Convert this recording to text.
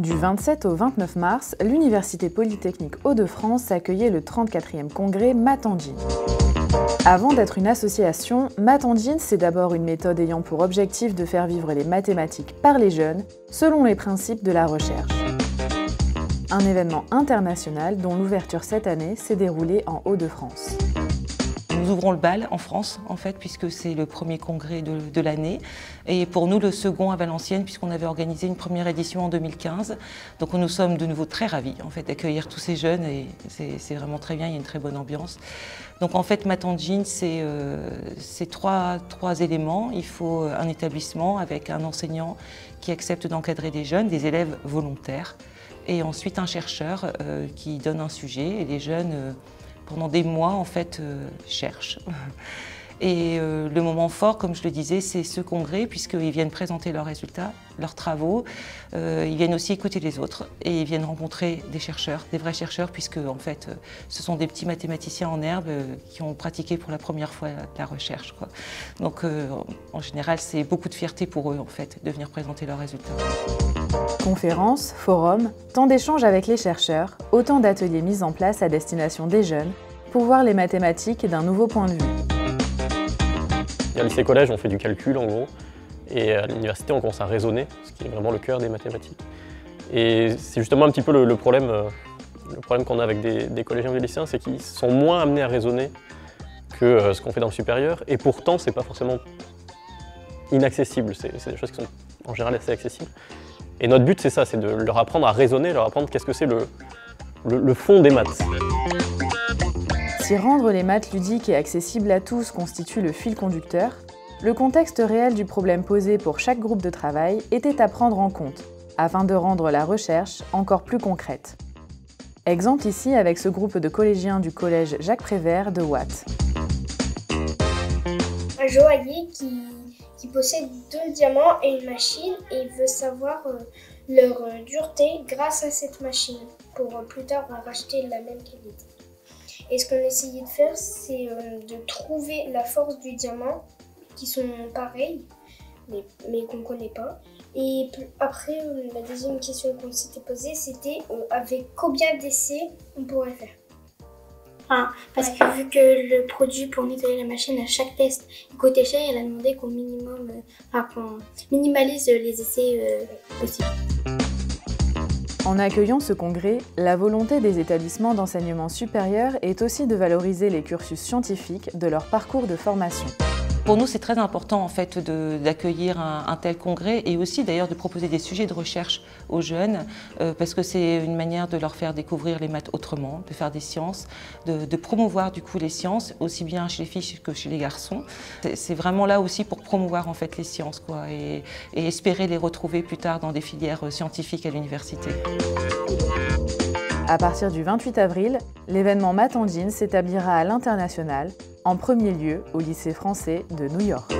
Du 27 au 29 mars, l'Université Polytechnique Hauts-de-France accueillait le 34e congrès Math Engine. Avant d'être une association, Math Engine, c'est d'abord une méthode ayant pour objectif de faire vivre les mathématiques par les jeunes, selon les principes de la recherche. Un événement international dont l'ouverture cette année s'est déroulée en Hauts-de-France. Nous ouvrons le bal en France, en fait, puisque c'est le premier congrès de l'année. Et pour nous, le second à Valenciennes, puisqu'on avait organisé une première édition en 2015. Donc nous sommes de nouveau très ravis, en fait, d'accueillir tous ces jeunes. Et c'est vraiment très bien, il y a une très bonne ambiance. Donc en fait, Math Engine, c'est trois éléments. Il faut un établissement avec un enseignant qui accepte d'encadrer des jeunes, des élèves volontaires. Et ensuite un chercheur qui donne un sujet. Et les jeunes... pendant des mois, en fait, cherchent. Et le moment fort, comme je le disais, c'est ce congrès, puisqu'ils viennent présenter leurs résultats, leurs travaux. Ils viennent aussi écouter les autres et ils viennent rencontrer des chercheurs, des vrais chercheurs, puisque en fait, ce sont des petits mathématiciens en herbe qui ont pratiqué pour la première fois la recherche, quoi. Donc, en général, c'est beaucoup de fierté pour eux, en fait, de venir présenter leurs résultats. Conférences, forums, temps d'échange avec les chercheurs, autant d'ateliers mis en place à destination des jeunes pour voir les mathématiques d'un nouveau point de vue. À lycée-collège, on fait du calcul en gros, et à l'université, on commence à raisonner, ce qui est vraiment le cœur des mathématiques. Et c'est justement un petit peu le problème qu'on a avec des collégiens ou des lycéens, c'est qu'ils sont moins amenés à raisonner que ce qu'on fait dans le supérieur, et pourtant, c'est pas forcément inaccessible, c'est des choses qui sont en général assez accessibles. Et notre but, c'est ça, c'est de leur apprendre à raisonner, leur apprendre qu'est-ce que c'est le fond des maths. Si rendre les maths ludiques et accessibles à tous constitue le fil conducteur, le contexte réel du problème posé pour chaque groupe de travail était à prendre en compte, afin de rendre la recherche encore plus concrète. Exemple ici avec ce groupe de collégiens du collège Jacques Prévert de Watt. Un joaillier qui possède 2 diamants et une machine et veut savoir leur dureté grâce à cette machine pour plus tard en racheter la même qualité. Et ce qu'on essayait de faire, c'est de trouver la force du diamant, qui sont pareils, mais qu'on ne connaît pas. Et après, la deuxième question qu'on s'était posée, c'était avec combien d'essais on pourrait faire. Parce que vu que le produit pour nettoyer la machine à chaque test coûtait cher, elle a demandé qu'on minimalise les essais possibles. En accueillant ce congrès, la volonté des établissements d'enseignement supérieur est aussi de valoriser les cursus scientifiques de leur parcours de formation. Pour nous, c'est très important en fait d'accueillir un tel congrès et aussi d'ailleurs de proposer des sujets de recherche aux jeunes parce que c'est une manière de leur faire découvrir les maths autrement, de faire des sciences, de promouvoir du coup les sciences aussi bien chez les filles que chez les garçons. C'est vraiment là aussi pour promouvoir en fait les sciences quoi, et espérer les retrouver plus tard dans des filières scientifiques à l'université. À partir du 28 avril, l'événement Math Engine s'établira à l'international, en premier lieu au lycée français de New York.